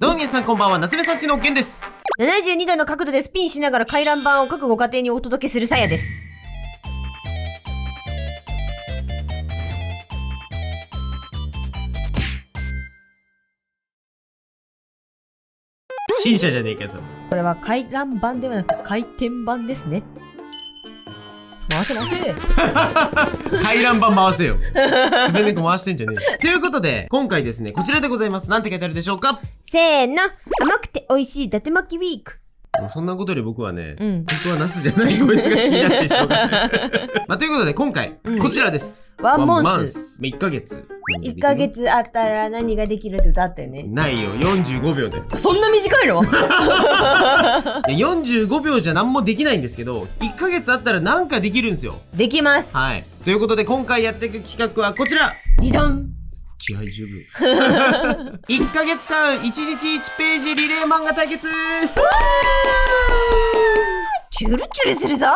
どうも皆さんこんばんは、夏目さんちのげんです。72度の角度でスピンしながら回覧板を各ご家庭にお届けするさやです。新車じゃねえかよ、それ。これは回覧板ではなくて回転板ですね。回せ回せ回覧板回せよ。すべ猫回してんじゃねえよ。ということで、今回ですね、こちらでございます。なんて書いてあるでしょうか？せーの、甘くて美味しい伊達巻きウィーク。もうそんなことより僕はね、本当はナスじゃないこいつが気になってしょうがない。まあ、ということで今回、こちらです。ワンモンス。1ヶ月。1ヶ月あったら何ができるって歌あったよね。ないよ、45秒で。そんな短いの？いや45秒じゃ何もできないんですけど、1ヶ月あったら何かできるんですよ。できます。はい。ということで今回やっていく企画はこちら。ディドン。気合十分。1ヶ月間1日1ページリレー漫画対決。チュルチュルするぞ。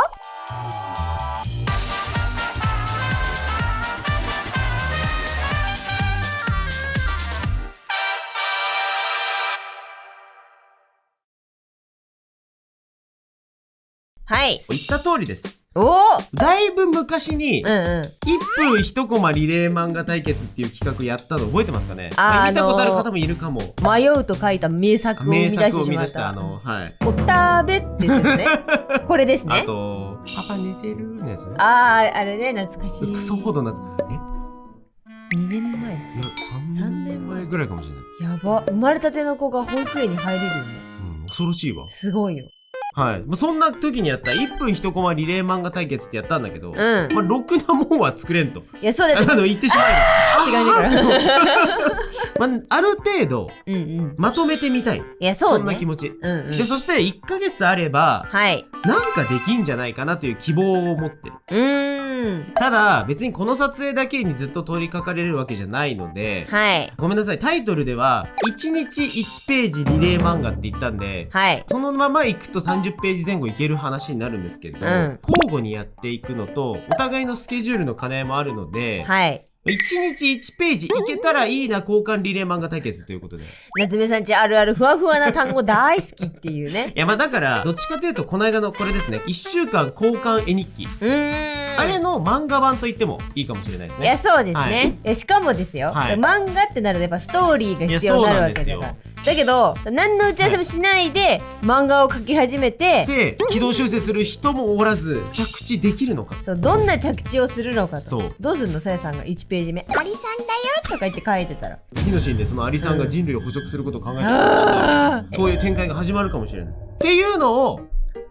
はい。言った通りです。おお。だいぶ昔に、1 1分1コマリレー漫画対決っていう企画やったの覚えてますかね？見たことある方もいるかも。迷うと書いた名作を生み出してしまった。はい。おたべってやつね。これですね。あと、パパ寝てるのやつね。あれね、懐かしい。クソほど2年前ですか？いや、3年前ぐらいかもしれない。やば。生まれたての子が保育園に入れるよね。恐ろしいわ。すごいよ。はい。そんな時にやった1分1コマリレー漫画対決ってやったんだけど、まあ、ろくなもんは作れんと。いや、そうだよ。言ってしまえば。って感じから。まあ、ある程度、まとめてみたい。いや、そうね。そんな気持ち。で、そして1ヶ月あれば、はい。なんかできんじゃないかなという希望を持ってる。ただ、別にこの撮影だけにずっと取り掛かれるわけじゃないので、はい。ごめんなさい、タイトルでは、1日1ページリレー漫画って言ったんで、はい。そのまま行くと30ページ前後いける話になるんですけど、交互にやっていくのと、お互いのスケジュールの兼ね合いもあるので、はい。1日1ページいけたらいいな交換リレー漫画対決ということで。夏目さんちあるあるふわふわな単語大好きっていうね。いや、まあだから、どっちかというと、この間のこれですね、1週間交換絵日記。あれの漫画版と言ってもいいかもしれないですね。いや、そうですね。しかもですよ、漫画ってなるとやっぱストーリーが必要になるわけだから。だけど、何の打ち合わせもしないで、漫画を描き始めて、で、軌道修正する人もおらず、着地できるのか。そう、どんな着地をするのかと。そう。どうすんの、さやさんが1ページ目、アリさんだよとか言って書いてたら。次のシーンでそのアリさんが人類を捕食することを考えてるかもしれない。そういう展開が始まるかもしれない。っていうのを、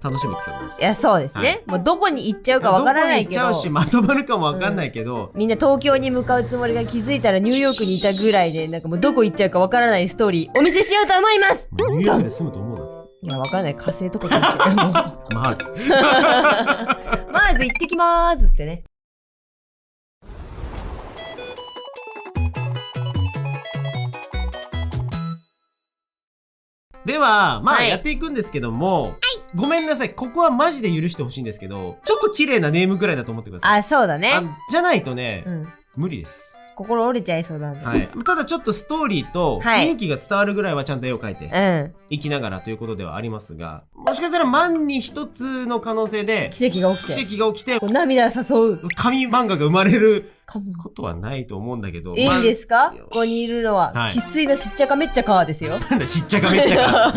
楽しみ企画です。いや、そうですね。もうどこに行っちゃうかわからないけど。どこに行っちゃうし、まとまるかもわかんないけど。みんな東京に向かうつもりが気づいたらニューヨークにいたぐらいで、なんかもうどこ行っちゃうかわからないストーリー、お見せしようと思います。ニューヨークで住むと思うな。いや、わかんない。火星とかかもしれない。まず。まず行ってきまーすってね。では、まあやっていくんですけども、ごめんなさい。ここはマジで許してほしいんですけど、ちょっと綺麗なネームくらいだと思ってください。あ、そうだね。じゃないとね、無理です。心折れちゃいそうなんで。はい。ただちょっとストーリーと雰囲気が伝わるぐらいはちゃんと絵を描いて、いきながらということではありますが、もしかしたら万に一つの可能性で、奇跡が起きて、涙誘う。神漫画が生まれることはないと思うんだけど。いいんですか？ここにいるのは、生粋のしっちゃかめっちゃかですよ。なんだ、しっちゃかめっちゃか。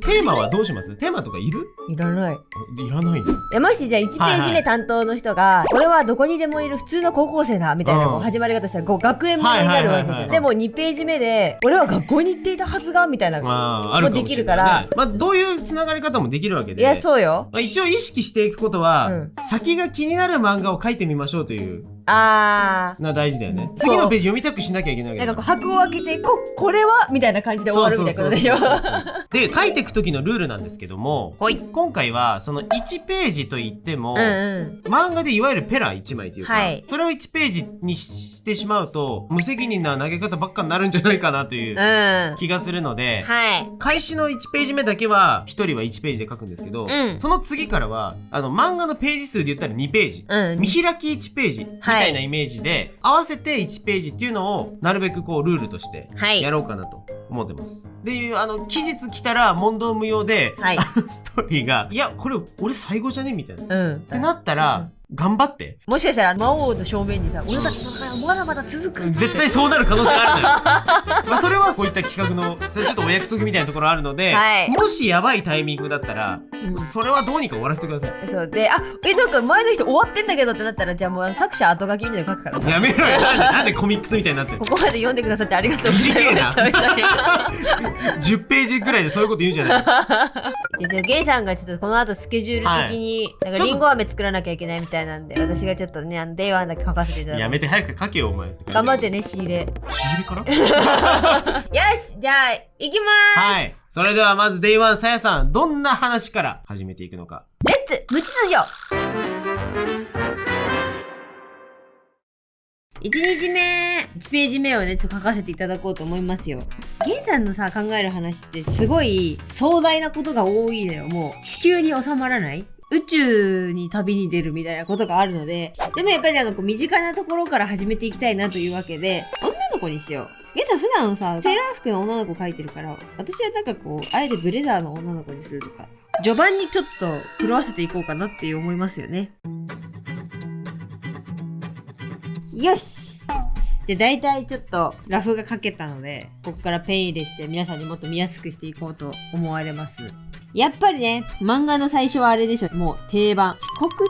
テーマはどうします？テーマとかいる？いらない。いらないの？もしじゃあ1ページ目担当の人が、俺はどこにでもいる普通の高校生だみたいな始まり方したら、こう学園ものになるわけじゃん。でも2ページ目で、俺は学校に行っていたはずがみたいなもできるから。まあどういうつながり方もできるわけで。いや、そうよ。一応意識していくことは、先が気になる漫画を描いてみましょうという。大事だよね。次のページ読みたくしなきゃいけないわけだ。なんかこう箱を開けて、これはみたいな感じで終わるみたいなことでしょ。で、書いていく時のルールなんですけども、今回はその1ページといっても、漫画でいわゆるペラ1枚というか、それを1ページにしてしまうと、無責任な投げ方ばっかになるんじゃないかなという気がするので、開始の1ページ目だけは1人は1ページで書くんですけど、その次からは、漫画のページ数で言ったら2ページ。見開き1ページ。たいなイメージで、合わせて1ページっていうのをなるべくこうルールとしてやろうかなと思ってます。で、期日来たら問答無用で、ストーリーが、いや、これ俺最後じゃねみたいな。ってなったら、頑張って。もしかしたら魔王の正面にさ、俺たちの戦いはまだまだ続く。絶対そうなる可能性があるのよ。それはこういった企画のそれちょっとお約束みたいなところあるので、もしやばいタイミングだったら、それはどうにか終わらせてください。そうで、なんか前の人終わってんだけどってなったら、じゃあもう作者後書きみたいなの書くから。やめろよ。なんでコミックスみたいになってる。ここまで読んでくださってありがとうございました。10ページぐらいでそういうこと言うんじゃない。じゃあゲイさんがちょっとこの後スケジュール的になんかリンゴ飴作らなきゃいけないみたいなんで、私がちょっとね、デイワンだけ書かせていただく。やめて、早く書けよお前。頑張ってね、仕入れ。仕入れからよし、じゃあ行きまーす。はい、それではまずデイワンさやさん、どんな話から始めていくのか。レッツ無秩序。1日目、1ページ目をね、ちょっと書かせていただこうと思いますよ。ゲンさんのさ、考える話ってすごい壮大なことが多いのよ。もう地球に収まらない、宇宙に旅に出るみたいなことがあるので、でもやっぱりなんかこう身近なところから始めていきたいなというわけで、女の子にしよう。ゲンさん普段さ、セーラー服の女の子描いてるから、私はなんかこう、あえてブレザーの女の子にするとか、序盤にちょっと狂わせていこうかなっていう思いますよね。よし。で、大体ちょっとラフが書けたので、ここからペン入れして皆さんにもっと見やすくしていこうと思われます。やっぱりね、漫画の最初はあれでしょ。もう定番。遅刻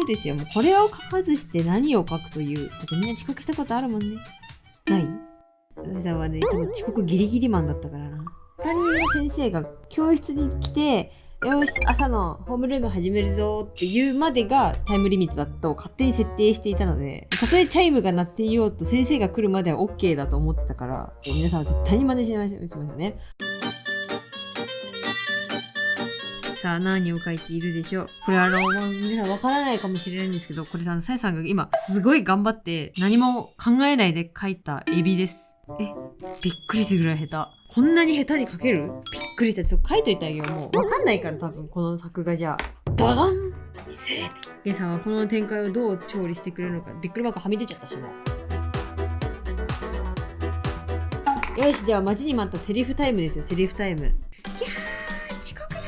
ですよ。もうこれを書かずして何を書くという。だってみんな遅刻したことあるもんね。ない？私はね、いつも遅刻ギリギリマンだったからな。担任の先生が教室に来て、よし、朝のホームルーム始めるぞっていうまでがタイムリミットだと勝手に設定していたので、たとえチャイムが鳴っていようと先生が来るまでは OK だと思ってたから、皆さんは絶対に真似しましょうね。さあ、何を書いているでしょう。これ皆さんわからないかもしれないんですけど、これさ、さやさんが今すごい頑張って何も考えないで書いたエビです。びっくりするぐらい下手。こんなに下手に書ける？びっくりした。ちょっと書いといてあげよう。もうわかんないから多分この作画じゃ。ダダン！伊勢エビ。ゲンさんはこの展開をどう調理してくれるのか。びっくりマークはみ出ちゃったしもう。よし、では待ちに待ったセリフタイムですよ。セリフタイム。いやー、遅刻だ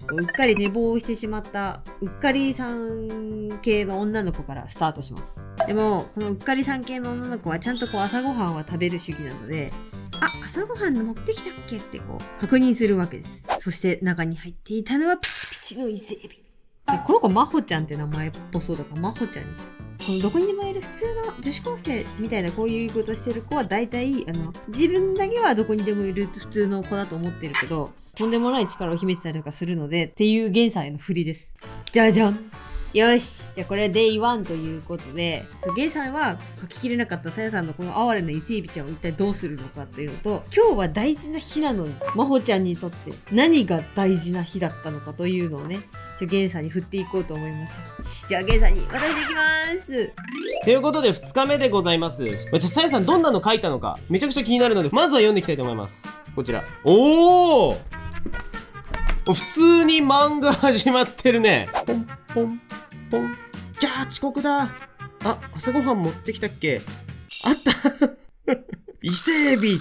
ー。うっかり寝坊してしまったうっかりさん系の女の子からスタートします。でもこのうっかりさん系の女の子はちゃんとこう朝ごはんは食べる主義なので、朝ごはん持ってきたっけってこう確認するわけです。そして中に入っていたのはピチピチの伊勢エビ。この子マホちゃんって名前っぽそうだからマホちゃんにしよう。このどこにでもいる普通の女子高生みたいなこういうことしてる子は大体自分だけはどこにでもいる普通の子だと思ってるけど、とんでもない力を秘めてたりとかするのでっていうゲンさんへの振りです。じゃじゃん。よし、じゃあこれはデイ1ということで、ゲイさんは書ききれなかったさやさんのこの哀れな伊勢エビちゃんを一体どうするのかっていうのと、今日は大事な日なのにまほちゃんにとって何が大事な日だったのかというのをね、ゲイさんに振っていこうと思います。じゃあゲイさんに渡していきます。ということで2日目でございます。じゃあさやさんどんなの書いたのかめちゃくちゃ気になるので、まずは読んでいきたいと思います。こちら。おー、普通に漫画始まってるね。ポンポンポン。じゃあ遅刻だ。朝ごはん持ってきたっけ？あった伊勢エビ。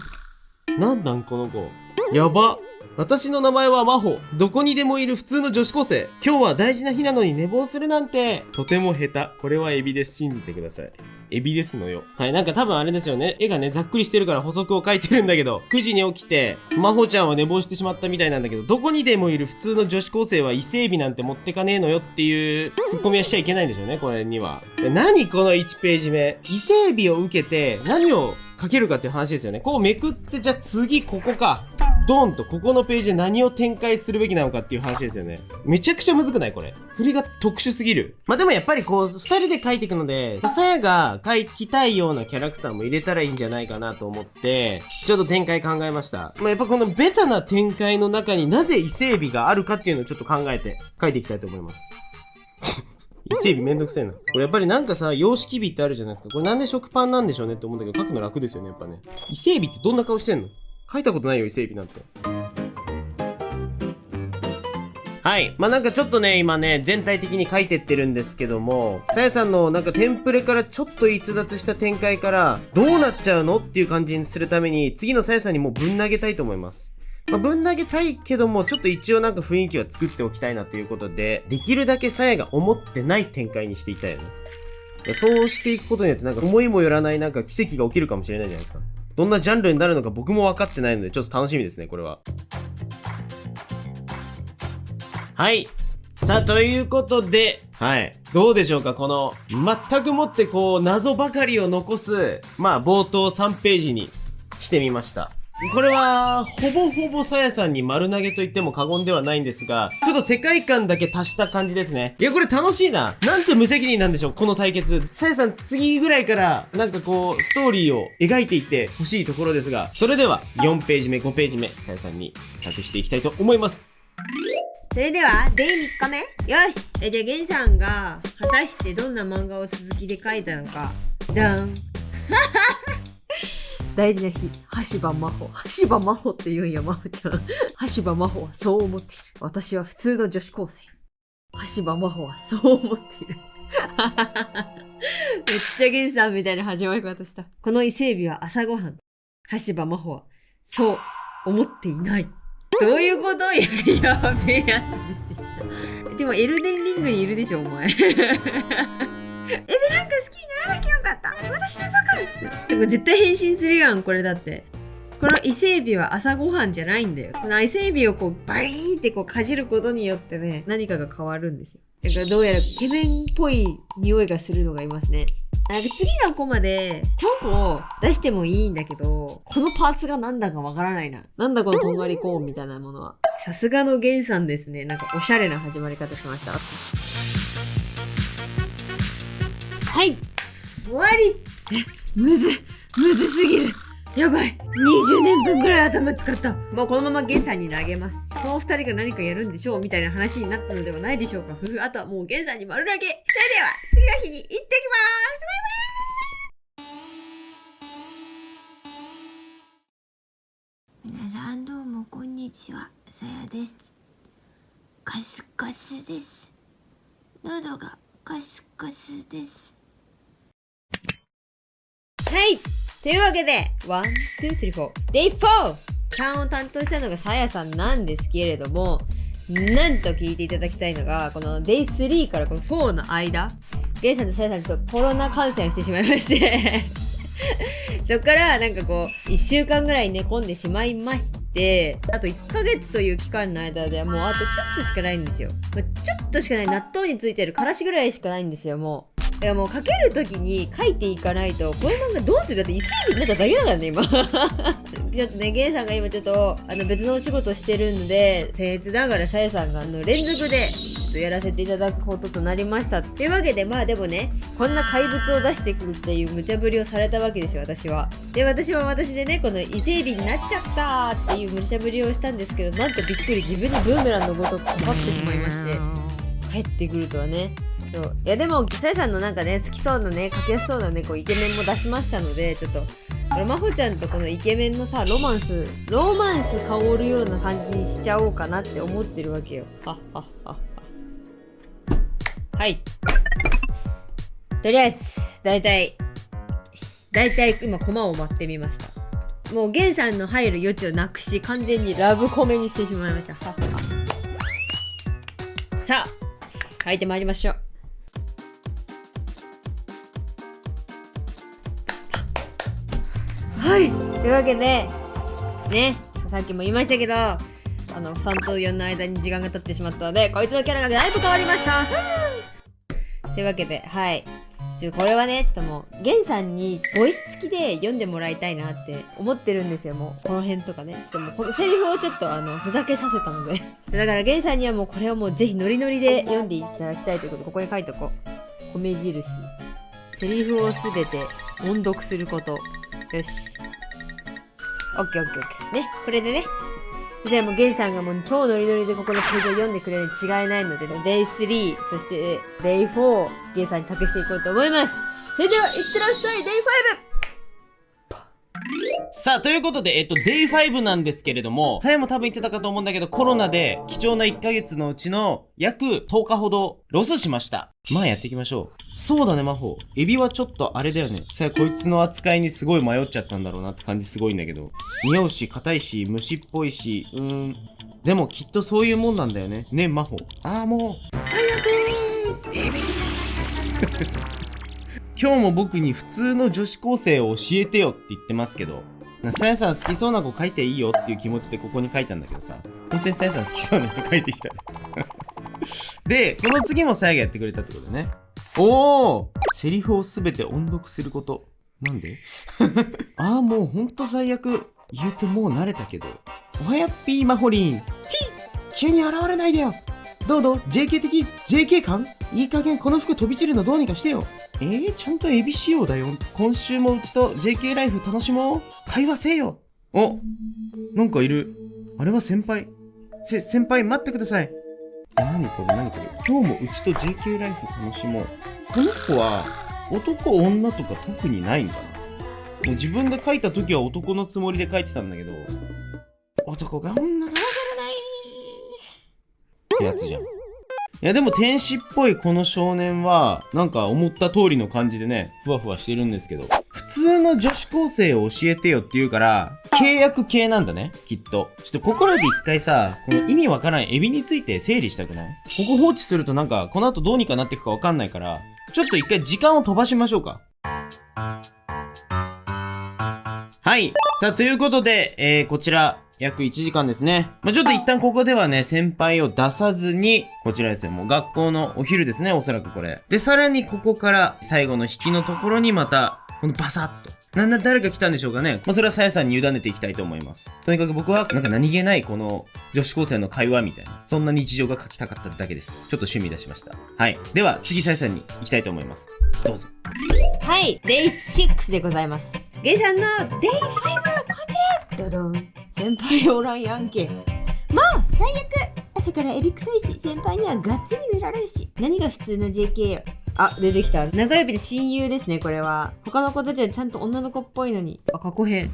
なんなんこの子。やば。私の名前は真帆。どこにでもいる普通の女子高生。今日は大事な日なのに寝坊するなんて。とても下手。これはエビです。信じてください。エビですのよ。はい、なんか多分あれですよね。絵がね、ざっくりしてるから補足を書いてるんだけど、9時に起きて、真帆ちゃんは寝坊してしまったみたいなんだけど、どこにでもいる普通の女子高生は伊勢エビなんて持ってかねえのよっていうツッコミはしちゃいけないんでしょうね、これには。何この1ページ目。伊勢エビを受けて、何を書けるかっていう話ですよね。こうめくって、じゃあ次ここか。ドンとここのページで何を展開するべきなのかっていう話ですよね。めちゃくちゃむずくないこれ。振りが特殊すぎる。まあ、でもやっぱりこう、二人で書いていくので、さやが書きたいようなキャラクターも入れたらいいんじゃないかなと思って、ちょっと展開考えました。まあ、やっぱこのベタな展開の中になぜ伊勢エビがあるかっていうのをちょっと考えて書いていきたいと思います。伊勢エビめんどくせえな。これやっぱりなんかさ、様式美ってあるじゃないですか。これなんで食パンなんでしょうねって思うんだけど、書くの楽ですよね、やっぱね。伊勢エビってどんな顔してんの？書いたことないよ、伊勢エビなんて。はい。まあ、なんかちょっとね、今ね、全体的に書いてってるんですけども、さやさんのなんかテンプレからちょっと逸脱した展開から、どうなっちゃうのっていう感じにするために、次のさやさんにもうぶん投げたいと思います。まあ、ぶん投げたいけども、ちょっと一応なんか雰囲気は作っておきたいなということで、できるだけさやが思ってない展開にしていきたいよね。そうしていくことによってなんか思いもよらないなんか奇跡が起きるかもしれないじゃないですか。どんなジャンルになるのか僕も分かってないので、ちょっと楽しみですね、これは。はい。さあ、ということで、はい。どうでしょうか、この、全くもってこう、謎ばかりを残す、まあ、冒頭3ページにしてみました。これは、ほぼほぼさやさんに丸投げと言っても過言ではないんですが、ちょっと世界観だけ足した感じですね。いや、これ楽しいな。なんて無責任なんでしょう、この対決。さやさん、次ぐらいから、なんかこう、ストーリーを描いていってほしいところですが、それでは、4ページ目、5ページ目、さやさんに託していきたいと思います。それでは、デイ3日目よしじゃあ、ゲンさんが、果たしてどんな漫画を続きで書いたのか。ダン大事な日、橋場真帆。橋場真帆って言うんや、真帆ちゃん。橋場真帆はそう思っている。私は普通の女子高生。橋場真帆はそう思っている。めっちゃゲンさんみたいな始まり方した。この伊勢海老は朝ごはん。橋場真帆はそう思っていない。どういうこと？やべえやつ。でもエルデンリングにいるでしょ、お前。エビなんか好きにならなきゃよかった。私のバカっつって。でも絶対変身するやん、これだって。この伊勢海老は朝ごはんじゃないんだよ。この伊勢海老をこうバリーってこうかじることによってね、何かが変わるんですよ。だからどうやらイケメンっぽい匂いがするのがいますね。なんか次のコマで4個出してもいいんだけど、このパーツがなんだかわからないな。なんだこのとんがりコーンみたいなものは。さすがのゲンさんですね。なんかおしゃれな始まり方しました。はい、終わり。むずすぎる。やばい。20年分ぐらい頭使った。もうこのままゲンさんに投げます。この2人が何かやるんでしょうみたいな話になったのではないでしょうか。あとはもうゲンさんに丸投げ。それでは次の日に行ってきます。皆さんどうもこんにちは、さやです。カスカスです。喉がカスカスです。はい、というわけで1、2、3、4 Day 4 3を担当したのがさやさんなんですけれども、なんと聞いていただきたいのが、この Day 3からこの4の間、ゲンさんとさやさんちょっとコロナ感染をしてしまいましてそっからなんかこう1週間ぐらい寝込んでしまいまして、あと1ヶ月という期間の間でもうあとちょっとしかないんですよ。ちょっとしかない、納豆についてるからしぐらいしかないんですよ。もうだからもう書けるときに書いていかないと、こういう漫画どうする？だって伊勢海老になっただけだからね、今。ちょっとね、ゲンさんが今ちょっと別のお仕事してるので、僭越ながらさやさんが連続でちょっとやらせていただくこととなりました。っていうわけで、まあでもね、こんな怪物を出してくるっていう無茶ぶりをされたわけですよ、私は。で、私は私でね、この伊勢海老になっちゃったっていう無茶ぶりをしたんですけど、なんとびっくり自分にブーメランのごとく刺さってしまいまして、帰ってくるとはね。いやでもさやさんのなんかね好きそうなね書きやすそうなねこうイケメンも出しましたので、ちょっとまほちゃんとこのイケメンのさロマンス香るような感じにしちゃおうかなって思ってるわけよ。はい、とりあえずだいたい今コマを待ってみました。もうゲンさんの入る余地をなくし、完全にラブコメにしてしまいました。さあ書いてまいりましょう。はい、というわけでね、さっきも言いましたけど3と4の間に時間が経ってしまったので、こいつのキャラがだいぶ変わりました。というわけで、はい、これはねちょっともうゲンさんにボイス付きで読んでもらいたいなって思ってるんですよ。もうこの辺とかね、ちょっともうこのセリフをちょっとふざけさせたのでだからゲンさんにはもうこれをもうぜひノリノリで読んでいただきたいということで、ここに書いとこう。米印、セリフをすべて音読すること。よし、オッケーね、これでね、じゃあもうゲンさんがもう超ノリノリでここのページを読んでくれるに違いないので、Day3 そして Day4 ゲンさんに託していこうと思います。それではいってらっしゃい。Day5 さあ、ということで、デイ5なんですけれども、さやも多分言ってたかと思うんだけど、コロナで貴重な1ヶ月のうちの約10日ほどロスしました。まあやっていきましょう。そうだね、魔法。エビはちょっとあれだよね。さやこいつの扱いにすごい迷っちゃったんだろうなって感じすごいんだけど。匂うし、硬いし、虫っぽいし、でもきっとそういうもんなんだよね。ね、魔法。もう、最悪エビ今日も僕に普通の女子高生を教えてよって言ってますけど、さやさん好きそうな子書いていいよっていう気持ちでここに書いたんだけどさ、本当にさやさん好きそうな人書いてきたで、この次もさやがやってくれたってことね。セリフをすべて音読すること。なんでもうほんと最悪。言うてもう慣れたけど。おはやっぴーまほりん。急に現れないでよ。どう JK 的 JK 感いい加減この服飛び散るのどうにかしてよ。ちゃんとエビ仕様だよ。今週もうちと JK ライフ楽しもう。会話せえよ。なんかいる。あれは先輩。先輩待ってください。何これ。今日もうちと JK ライフ楽しもう。この子は男女とか特にないんかな。もう自分で書いた時は男のつもりで書いてたんだけど、男が女がわからないってやつじゃん。いやでも天使っぽいこの少年はなんか思った通りの感じでね、ふわふわしてるんですけど、普通の女子高生を教えてよって言うから契約系なんだね、きっと。ちょっとここらで一回さ、この意味わからんエビについて整理したくない？ここ放置するとなんかこの後どうにかなっていくかわかんないから、ちょっと一回時間を飛ばしましょうか。はい。さあ、ということで、こちら、約1時間ですね。ちょっと一旦ここではね、先輩を出さずに、こちらですよ。もう学校のお昼ですね、おそらくこれ。で、さらにここから最後の引きのところにまた、このバサッと。誰か来たんでしょうかね。それはさやさんに委ねていきたいと思います。とにかく僕は、なんか何気ないこの女子高生の会話みたいな、そんな日常が書きたかっただけです。ちょっと趣味出しました。はい。では、次さやさんに行きたいと思います。どうぞ。はい、デイ6でございます。ゲイさんのデイ5はこちら。ドドン。先輩おらんやんけ。まあ最悪。朝からエビ臭いし、先輩にはがっつり見られるし、何が普通の JK よ。出てきた。中指で親友ですね、これは。他の子たちはちゃんと女の子っぽいのに。過去編。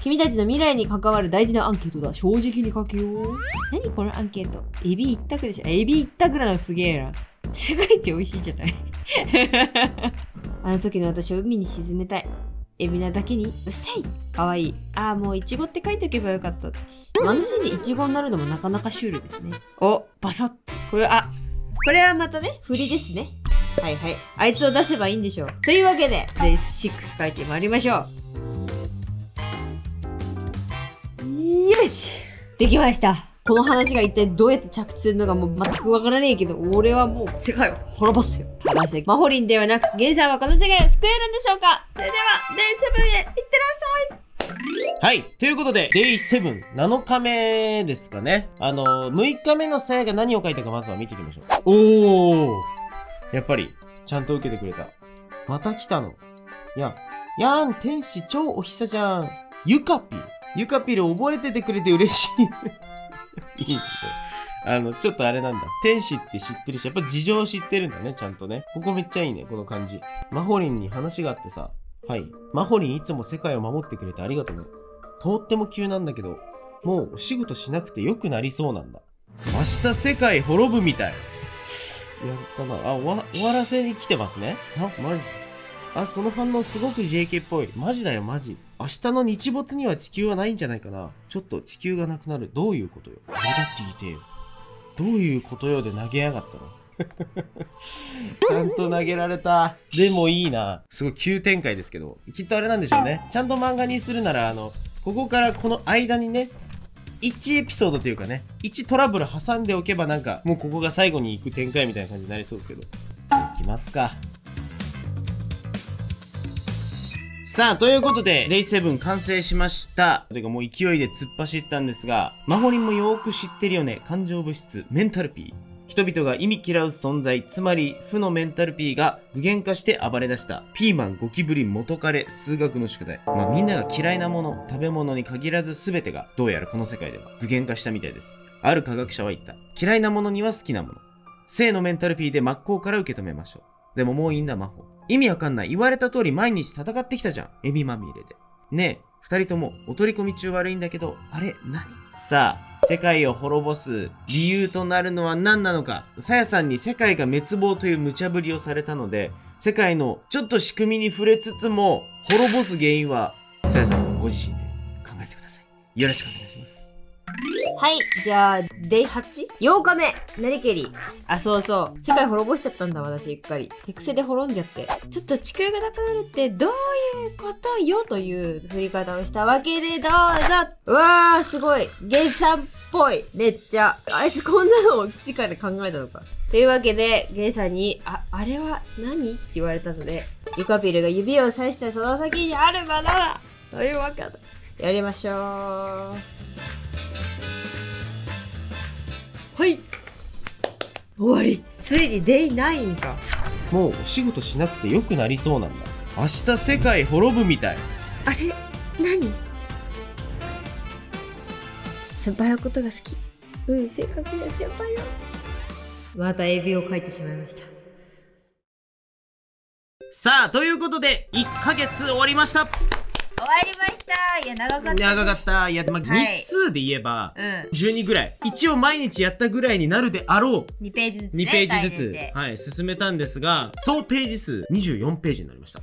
君たちの未来に関わる大事なアンケートだ。正直に書けよう。何このアンケート。エビ一択でしょ。エビ一択なのすげえな。世界一美味しいじゃないあの時の私を海に沈めたい。エビなだけにうっさい。かわいい。もうイチゴって書いておけばよかった。マヌシンでイチゴになるのもなかなかシュールですね。バサッ。これはまたね、振りですね。はい。あいつを出せばいいんでしょう。というわけで、デイ6書いてまいりましょう。よしできました。この話が一体どうやって着地するのかもう全くわからねえけど、俺はもう世界を滅ぼすよ。果たしてマホリンではなくゲンさんはこの世界を救えるんでしょうか。それではデイ7へいってらっしゃい。はい。ということで、デイ7、7日目ですかね。6日目のさやが何を書いたかまずは見ていきましょう。やっぱり、ちゃんと受けてくれた。また来たの。やん、天使超おひさじゃん。ゆかぴる覚えててくれて嬉しい。いいね。ちょっとあれなんだ。天使って知ってるし、やっぱ事情知ってるんだね、ちゃんとね。ここめっちゃいいね、この感じ。マホリンに話があってさ。はい。マホリンいつも世界を守ってくれてありがとうね。とっても急なんだけど、もうお仕事しなくてよくなりそうなんだ。明日世界滅ぶみたい。やったな。終わらせに来てますね。マジ。その反応すごく JK っぽい。マジだよ、マジ。明日の日没には地球はないんじゃないかな。ちょっと地球がなくなる。どういうことよ。俺だって言いてよ。どういうことよで投げやがったのちゃんと投げられた。でもいいな。すごい急展開ですけど。きっとあれなんでしょうね。ちゃんと漫画にするなら、ここからこの間にね、1エピソードというかね、1トラブル挟んでおけばなんか、もうここが最後に行く展開みたいな感じになりそうですけど。いきますか。さあ、ということで、デイ7完成しました。てかもう勢いで突っ走ったんですが、マホリンもよーく知ってるよね。感情物質、メンタルピー。人々が意味嫌う存在、つまり負のメンタルピーが具現化して暴れ出した。ピーマン、ゴキブリ、元彼、数学の宿題。みんなが嫌いなもの、食べ物に限らず全てが、どうやらこの世界では具現化したみたいです。ある科学者は言った。嫌いなものには好きなもの。正のメンタルピーで真っ向から受け止めましょう。でももういいんだ、魔法。意味わかんない。言われた通り毎日戦ってきたじゃん。エビまみれで。ねえ、二人ともお取り込み中悪いんだけど、あれ何？さあ、世界を滅ぼす理由となるのは何なのか。さやさんに世界が滅亡という無茶ぶりをされたので、世界のちょっと仕組みに触れつつも、滅ぼす原因はさやさんご自身で考えてください。よろしくお願いします。はい、じゃあ、デイ 8?8 日目、なりけり。あ、そうそう。世界滅ぼしちゃったんだ、私、うっかり。手癖で滅んじゃって。ちょっと地球がなくなるってどういうことよという振り方をしたわけで、どうぞ。うわー、すごい。ゲイさんっぽい。めっちゃ。あいつこんなのを地下で考えたのか。というわけで、ゲイさんに、あれは何って言われたので、ゆかぴるが指をさしたその先にあるものだというわけで、やりましょう。はい、終わり。ついにデイ9か。もうお仕事しなくてよくなりそうなんだ。明日世界滅ぶみたい。あれ、何？先輩のことが好き。正確な先輩よ。またエビを描いてしまいました。さあ、ということで1ヶ月終わりました。終わりました。いや、長かった、ね。長かった。いや、日数で言えば、12ぐらい。一応毎日やったぐらいになるであろう。2ページずつ、ね。2ページずつ、はい、進めたんですが、総ページ数24ページになりました。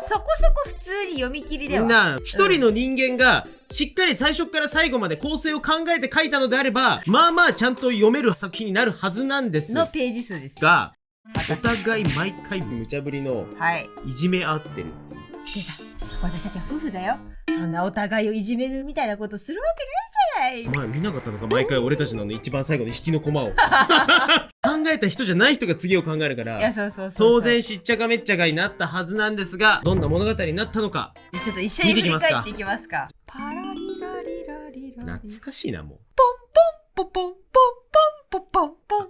そこそこ普通に読み切りでは。一人の人間が、しっかり最初から最後まで構成を考えて書いたのであれば、まあまあちゃんと読める作品になるはずなんですのページ数ですが、お互い毎回無茶ぶりのいじめ合ってるっていう。でさ、私たちは夫婦だよ。そんなお互いをいじめるみたいなことするわけないじゃない。お前見なかったのか、毎回俺たちの一番最後の引きのコマを考えた人じゃない人が次を考えるから、いや、そう当然しっちゃかめっちゃかになったはずなんですが、どんな物語になったのかちょっと一緒に振り返っていきますか。パラリラリラリラリ、懐かしいな。もうポンポンポンポンポンポンポンポンポンポン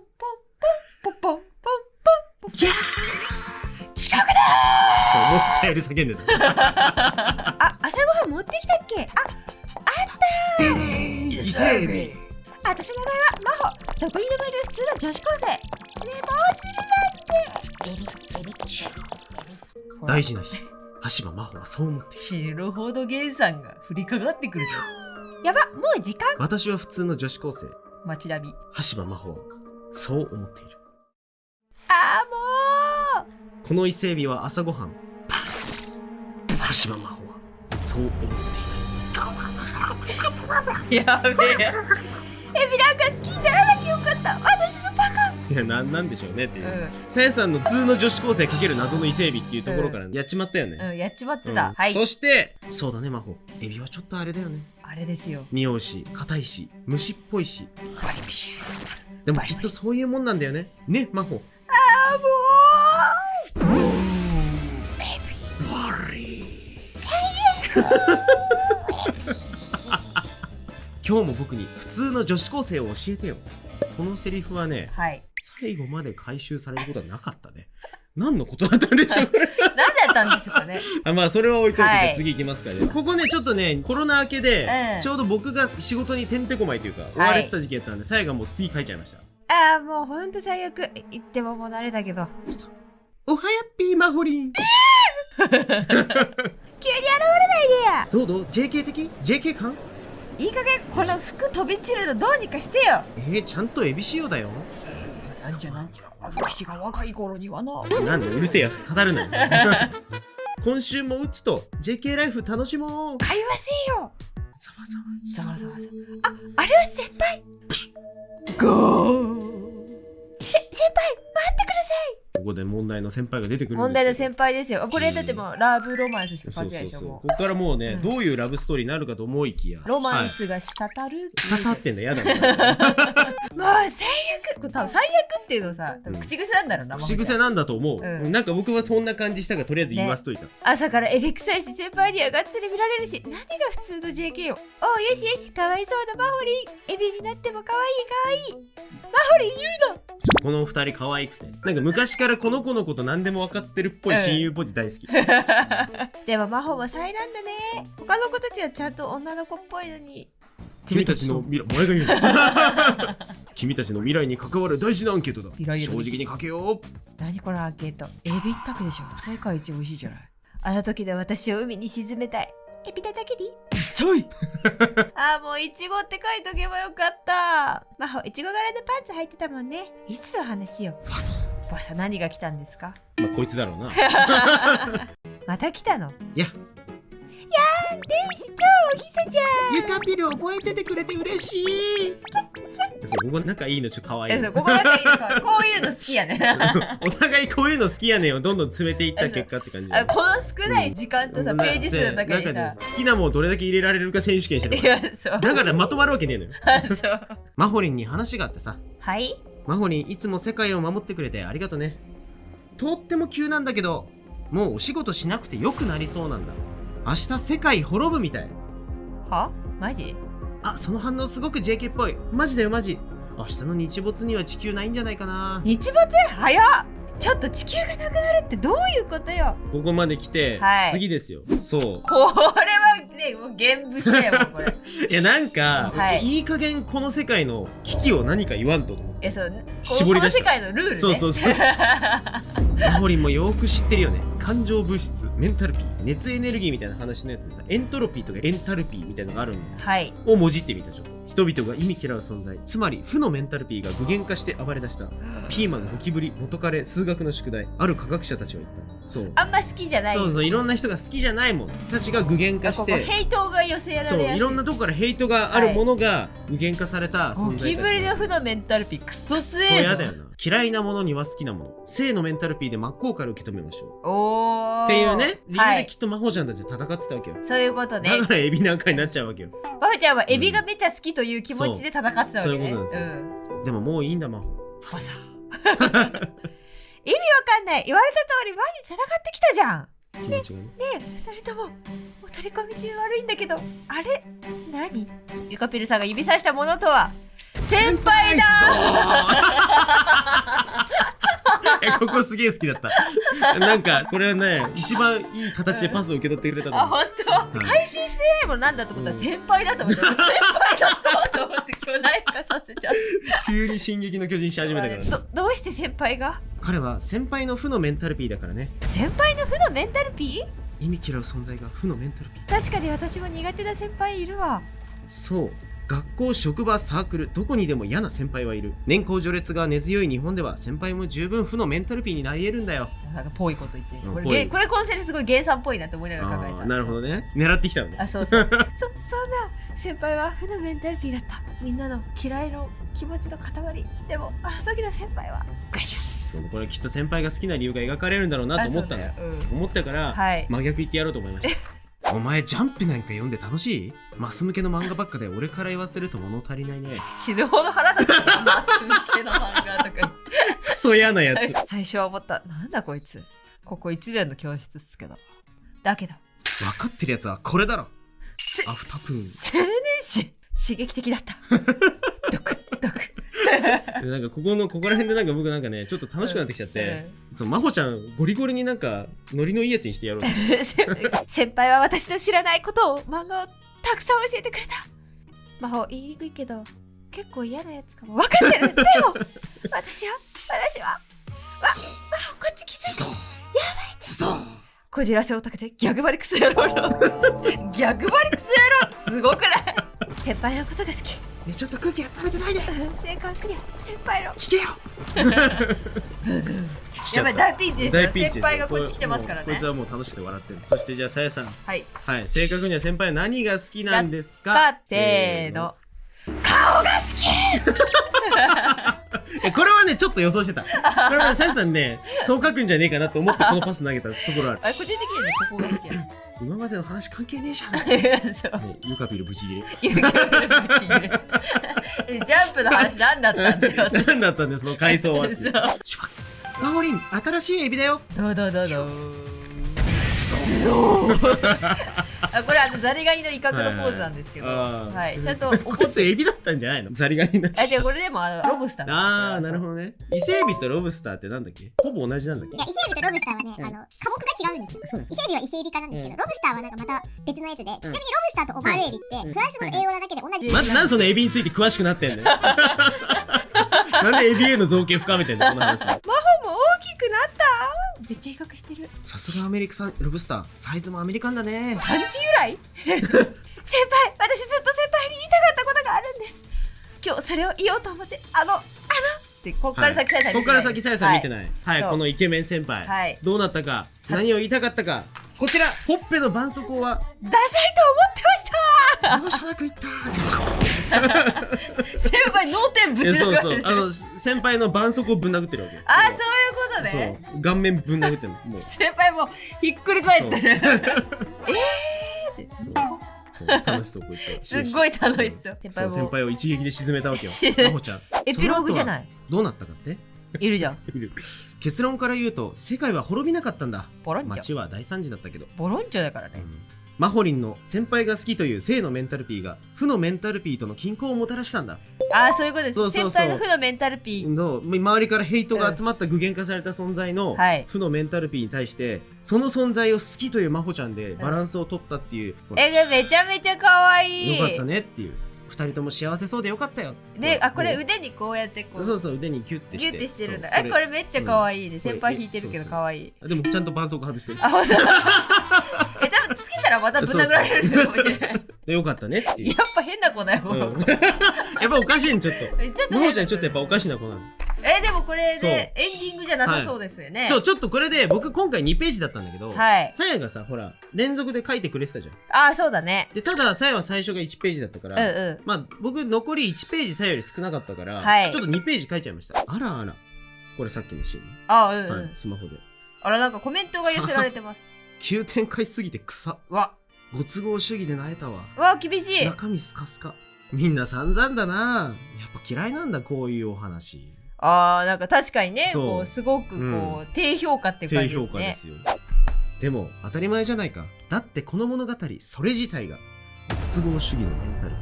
ポンポンポンポン、いやー、近くだー、思ったより叫んでた。朝ごはん持ってきたっけ？あったー。伊勢海老。私の名前は真帆。どこにでもいる普通の女子高生。寝坊するなんて。大事な日、橋場真帆はそう思っている。死ぬほどゲンさんが降りかかってくる。やば、もう時間。私は普通の女子高生。街並み。橋場真帆はそう思っている。もう。この伊勢海老は朝ごはん。橋場真帆はそう思っている。やべえ。エビなんか好きにならなきゃよかった。私のバカ。いや、なんでしょうねっていう。さやさんの普通の女子高生かける謎の伊勢海老っていうところからやっちまったよね。やっちまってた。はい。そして、そうだね、真帆。エビはちょっとあれだよね。あれですよ。匂うし、硬いし、虫っぽいし。でもきっとそういうもんなんだよね。ね、真帆。もう。エビ。悪い。最悪。今日も僕に普通の女子高生を教えてよ。このセリフはね、最後まで回収されることはなかったね。何のことだったんでしょう。何だったんでしょうかね。まあそれは置いといて、次行きますかね。ここね、ちょっとね、コロナ明けで、ちょうど僕が仕事にてんてこまいというか、追われてた時期やったんで、さやがもう次書いちゃいました。もうほんと最悪。言ってももう慣れたけど。おはやっぴーマホリン。急に現れないでや。どう JK 的 JK 感。いい加減この服飛び散るのどうにかしてよ。ちゃんとエビ仕様だよ。なんじゃ私が若い頃にはな。なんでうるせえや、語るな。今週もうちと JK ライフ楽しもう。会話せよ。ざわざわ。あれは先輩。ゴー。先輩待ってください。ここで問題の先輩が出てくるんですよ。問題の先輩ですよ。これだってもうラブロマンスしか書いてないでしょ。ここからもうね、どういうラブストーリーになるかと思いきや、ロマンスが滴る。滴ってんだ、やだね。もう最悪。これ多分最悪っていうのさ、口癖なんだろうな。口癖なんだと思う。なんか僕はそんな感じしたが、とりあえず言わしといた。朝からエビ臭いし、先輩にはがっつり見られるし、何が普通の JK よ。おう、よしよし、かわいそうなマホリン。エビになってもかわいいかわいい。マホリン言うな。この二人可愛くて、なんか昔からこの子のこと何でも分かってるっぽい親友ポジ大好き。でも真帆も災難だね。他の子たちはちゃんと女の子っぽいのに。君たちの未来、お前が言うの。君たちの未来に関わる大事なアンケートだ。正直にかけよう。何このアンケート。エビ一択でしょ。世界一美味しいじゃない。あの時で私を海に沈めたいエビだけに遅いもうイチゴって書いとけばよかった。真帆イチゴ柄のパンツ履いてたもんね。いつの話よ。バサバサ何が来たんですか？まあこいつだろうなまた来たの？いや天使超おひさちゃん。ゆかぴる覚えててくれて嬉しいそうここ仲いいのちょっと可愛いそうここ仲いいのかこういうの好きやねお互いこういうの好きやねんをどんどん詰めていった結果って感じこの少ない時間とさ、ページ数の中にさ、なんか好きなもんをどれだけ入れられるか選手権してるいやそうだからまとまるわけねえのよそうマホリンに話があってさ。はい。マホリンいつも世界を守ってくれてありがとね。とっても急なんだけどもうお仕事しなくてよくなりそうなんだ。明日世界滅ぶみたい。は？マジ？その反応すごく JK っぽい。マジだよマジ。明日の日没には地球ないんじゃないかな。日没？早っ。ちょっと地球がなくなるってどういうことよ。ここまで来て、はい、次ですよ。そうこれはねもう現武士だよこれいやなんか、はい、いい加減この世界の危機を何か言わんとと思って。そう絞り出した。この世界のルールね。そうマホリンもよく知ってるよね。感情物質、メンタルピー、熱エネルギーみたいな話のやつでさ、エントロピーとかエンタルピーみたいなのがあるんだよ。はい。をもじってみたちょっと。人々が意味嫌う存在、つまり負のメンタルピーが具現化して暴れ出した。ピーマン、ゴキブリ、元彼、数学の宿題、ある科学者たちは言った。そう。あんま好きじゃない。そういろんな人が好きじゃないものたちが具現化して、ヘイトが寄せられやすい。そういろんなとこからヘイトがあるものが具現化された存在たち。ゴキブリの負のメンタルピークソ強えぞ。嫌だよな。嫌いなものには好きなもの。性のメンタルピーで真っ向から受け止めましょう。おー。っていうね理由できっと真帆ちゃんたち戦ってたわけよ。そういうことね。だからエビなんかになっちゃうわけよ。真帆ちゃんはエビがめちゃ好きという気持ちで戦ってたわけね。そういうことなんですよ。でももういいんだ真帆。意味わかんない。言われた通り毎日戦ってきたじゃん。ねえ二人ともお取り込み中悪いんだけどあれ何？ゆかぴるさんが指さしたものとは先輩だここすげえ好きだったなんかこれはね一番いい形でパスを受け取ってくれたの。本当、回収してないもんなんだと思ったら先輩だと思って、先輩だそうと思って巨大化させちゃった急に進撃の巨人し始めたから、どうして先輩が？彼は先輩の負のメンタルピーだからね。先輩の負のメンタルピー？意味嫌う存在が負のメンタルピー。確かに私も苦手な先輩いるわ。そう学校、職場、サークル、どこにでも嫌な先輩はいる。年功序列が根強い日本では先輩も十分負のメンタルピーになり得るんだよ。なんかぽいこと言ってる、これコンセルすごい原産っぽいなと思いながら考えてた。なるほどね。狙ってきたのね。そうそんな先輩は負のメンタルピーだった。みんなの嫌いの気持ちの塊。でもあの時の先輩はガシャ。これきっと先輩が好きな理由が描かれるんだろうなと思ったの、思ったから、真逆言ってやろうと思いましたお前ジャンプなんか読んで楽しい？マス向けの漫画ばっかで俺から言わせると物足りないね。死ぬほど腹立つマス向けの漫画とかクソ嫌なやつ最初は思った。なんだこいつ、ここ1年の教室っすけど。だけど分かってるやつはこれだろ。アフタプーン青年誌刺激的だったドクなんかここら辺でなんか僕なんかねちょっと楽しくなってきちゃって、その真帆ちゃんゴリゴリになんかノリのいいやつにしてやろう先輩は私の知らないことを漫画をたくさん教えてくれた。真帆言いにくいけど結構嫌なやつかも分かってるでも私は真帆こっち来てやばいそうこじらせをたけてギャグバリクソ野郎のギャグバリクソ野郎すごくない？先輩のことが好き。ね、ちょっと空気温めてないで。正確には先輩の聞けよやばい大ピンチですよ。先輩がこっち来てますからね。こいつはもう楽しくて笑ってる。そしてじゃあさやさん、はい、正確には先輩は何が好きなんですか？せーの顔が好きこれはねちょっと予想してた。これはさやさんねそう書くんじゃねえかなと思ってこのパス投げたところある。個人的にはねここが好きや今までの話関係ねえじゃんユカピルブチギレジャンプの話何だったんだよ何だったんだよその回想はマホリン新しいエビだよ。どうこれザリガニの威嚇のポーズなんですけど、ちゃんとこいつエビだったんじゃないの？ザリガニな。違うこれでもロブスター。なるほどね。伊勢エビとロブスターってなんだっけ？ほぼ同じなんだっけ？いや伊勢エビとロブスターはね科目が違うんですよ。伊勢エビは伊勢エビ科なんですけど、ロブスターはなんかまた別のやつで、ちなみにロブスターとオマールエビってフランス語の英語なだけで同じ。まずなんでそのエビについて詳しくなってんのよなんでエビへの造形深めてんのこの話。マホも大きくなった。めっちゃ比較してる。さすがアメリカ産ロブスター、サイズもアメリカンだね。産地由来先輩、私ずっと先輩に言いたかったことがあるんです。今日それを言おうと思って、でこっから先さやさん見てない、こっから先さやさん見てない。はい、そうこのイケメン先輩、はいどうなったか、何を言いたかったか。こちら、ほっぺの絆創膏はダサいと思ってました。容赦なく言った先輩脳天ぶちそう抜かれそう、てる。先輩の絆創膏ぶん殴ってるわけよ。あ、そういうことね。そう、顔面ぶん殴ってるの。もう先輩もひっくり返ってる。そう楽しそう、こいつは。すっごい楽しそう。そう先輩を一撃で沈めたわけよ。まほちゃん。エピローグじゃない。どうなったかって？いるじゃん。結論から言うと、世界は滅びなかったんだ。ボロンチョ。街は大惨事だったけど。ボロンチョだからね。マホリンの先輩が好きという正のメンタルピーが負のメンタルピーとの均衡をもたらしたんだ。ああ、そういうことです。そうそうそう先輩の負のメンタルピーの周りからヘイトが集まった具現化された存在のはい負のメンタルピーに対してその存在を好きというマホちゃんでバランスを取ったっていう、めちゃめちゃ可愛い。よかったねっていう、二人とも幸せそうでよかったよ。で、あ、これ腕にこうやってこうそうそう、腕にギュッてしてギュッてしてるんだ。そうこれめっちゃ可愛いね。うん先輩弾いてるけど可愛い。でもちゃんと絆創膏外してる。あ、ほんと。多分つけたらまたぶん殴られるかもしれない。でよかったねっていう。やっぱ変な子だよ。うんやっぱおかしいんちょっと。ちょっとマホちゃんちょっとやっぱおかしな子なの。でもこれそうでエンディングじゃなさそうですよね。そう、ちょっとこれで僕今回2ページだったんだけど、はいさやがさ、ほら連続で書いてくれてたじゃん。あ、そうだね。でたださやは最初が1ページだったから、まあ僕残り1ページさやより少なかったから、はいちょっと2ページ書いちゃいました。あらあら、これさっきのシーンね、あ、はい、スマホで。あら、なんかコメントが寄せられてます。急展開すぎて草。わ、ご都合主義で萎えたわ。厳しい。中身スカスカ。みんな散々だな。やっぱ嫌いなんだ、こういうお話。なんか確かにね、そうこうすごくこう、低評価っていう感低じですね。評価ですよ。でも当たり前じゃないか。だってこの物語それ自体がご都合主義のメンタル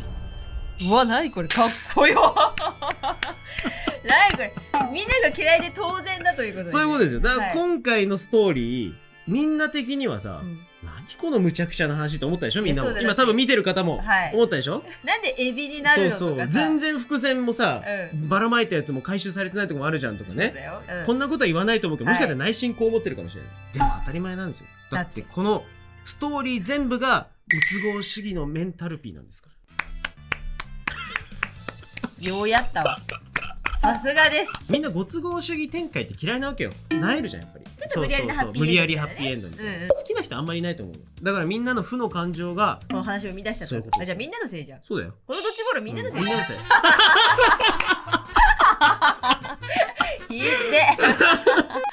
ピー。うわ、なにこれかっこよ。なにこれ、みんなが嫌いで当然だということで、そういうことですよ。だからはい今回のストーリー、みんな的にはさ、何このむちゃくちゃな話と思ったでしょ、みんなも。いやそうだ今多分見てる方もはい思ったでしょ。なんでエビになるのとかさ。そうそう。全然伏線もさ、うばらまいたやつも回収されてないとこもあるじゃんとかね。そうだよ。こんなことは言わないと思うけど、もしかしたらはい内心こう思ってるかもしれない。でも当たり前なんですよ。だってこのストーリー全部がご都合主義のメンタルピーなんですから。ようやったわ。さすがです。みんなご都合主義展開って嫌いなわけよ。なえるじゃん、やっぱり。ちょっと無理やりなハッピーエンドみたいなね無理やりハッピーエンドみたいな。好きな人あんまりいないと思う。だからみんなの負の感情が、この話を生み出したそういうことじゃあみんなのせいじゃん。そうだよ。このドッジボールみんなのせいじゃん。みんなのせい。引いて。っ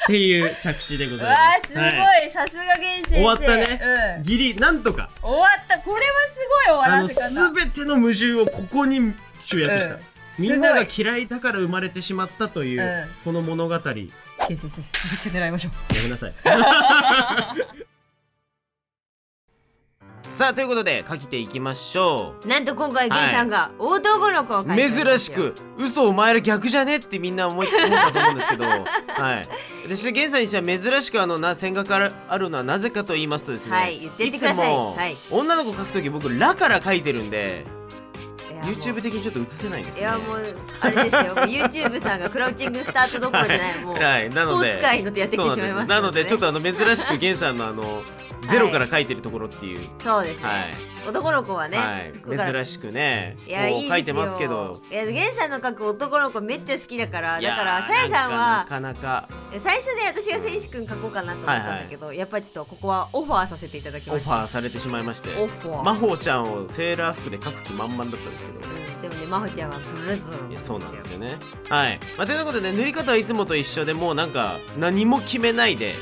ていう着地でございわあ、ます。すごい、はいさすが源先生。終わったね。ギリ、なんとか。終わった。これはすごい終わらせ方。すべての矛盾をここに集約した。みんなが嫌いだから生まれてしまったというこの物語。源先生、続きを狙いましょう。やめなさい。さあということで書きていきましょう。なんと今回源さんが男の子を書いておりますよ。珍しく嘘お前ら逆じゃねってみんな思ったと思うんですけど、はい。でそして源さんにしては珍しく線画からあるのはなぜかと言いますとですね、はい、言ってってください。いつもはい。女の子描くとき僕ラから描いてるんで。いやもう YouTube 的にちょっと映せないんですよ、ね。いやもうあれですよ。もう YouTube さんがクラウチングスタートどころじゃない。もう、はい、なのでスポーツ界のってやってきてしまいます、ね、なのでちょっと珍しく源さんのゼロから書いてるところっていう、そうですね、はい、男の子はね、はい、珍しくねいやいいですよ書いてますけど、いや源さんの描く男の子めっちゃ好きだから、だからさやさんはなかなか最初で私が選手くん描こうかなと思ったんだけど、やっぱりちょっとここはオファーさせていただきました。オファーされてしまいまして、オファー真帆ちゃんをセーラー服で描く気満々だったんですけど、でもね真帆ちゃんはブルーズいやそうなんですよね。はい、ということで塗り方はいつもと一緒でもうなんか何も決めないで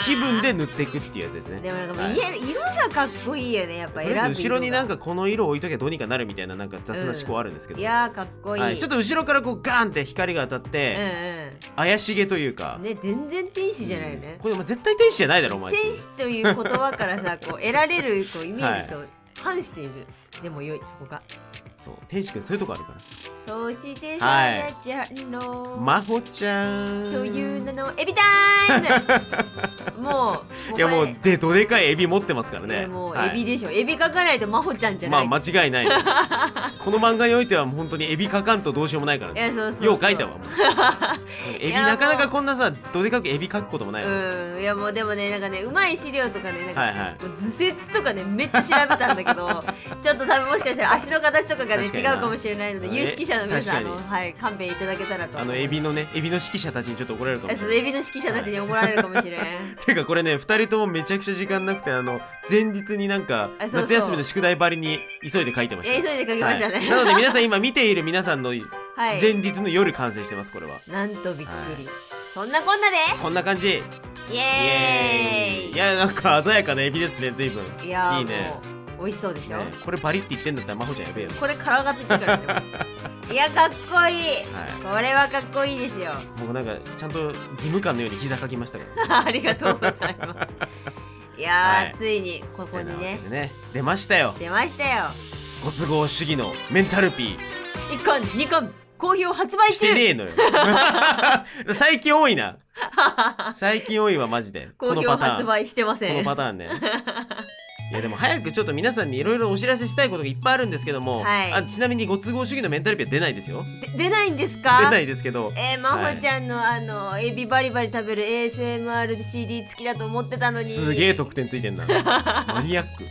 気分で塗っていくっていうやつですね。でもなんか見える、色がかっこいいよね、やっぱ選ぶ色が。後ろになんかこの色を置いときゃどうにかなるみたいななんか雑な思考あるんですけど、いやーかっこいい、ちょっと後ろからこうガーンって光が当たって、怪しげというかね、全然天使じゃないよね、これ絶対天使じゃないだろお前。天使という言葉からさこう得られるこうイメージと反している、でも良い、そこがそう天使くんそういうとこあるから。そしてさやちゃんのまほちゃんという名のエビタイムもういやもうどでかいエビ持ってますからね。もうエビでしょ、エビ描かないとまほちゃんじゃない。まあ間違いないこの漫画においては本当にエビ描かんとどうしようもないからね。そうよう描いたわもうエビなかなかこんなさどでかくエビ描くこともないわ。いやもうでもねなんかねうまい資料とかねなんか、もう図説とかねめっちゃ調べたんだけどちょっと多分もしかしたら足の形とかがね違うかもしれないので有識者の皆さん勘弁いただけたらと。エビの指揮者たちにちょっと怒られるかもしれない。エビの指揮者たちに怒られるかもしれんていうかこれね2人ともめちゃくちゃ時間なくて前日になんか夏休みの宿題ばりに急いで書いてました。急いで書きましたね、なので皆さん今見ている皆さんの前日の夜完成してますこれは。なんとびっくり、そんなこんなでこんな感じ。イエーイ。いやなんか鮮やかなエビですね随分。いいね。美味しそうでしょ。これバリって言ってんだったらまほちゃんやべえよ。これ殻がついてからねいやかっこいい、これはかっこいいですよ。もうなんかちゃんと義務感のように膝かきましたからありがとうございますいやついにここにね出ましたよ。出ましたよ。ご都合主義のメンタルピー1巻2巻好評発売中。してねえのよ最近多いな最近多いわマジで。好評発売してませんこのパターンねいやでも早くちょっと皆さんにいろいろお知らせしたいことがいっぱいあるんですけども、ちなみにご都合主義のメンタルピは出ないですよ。出ないんですか。出ないですけどまほちゃんのエビバリバリ食べる ASMR CD 付きだと思ってたのに。すげえ特典ついてんなマニアック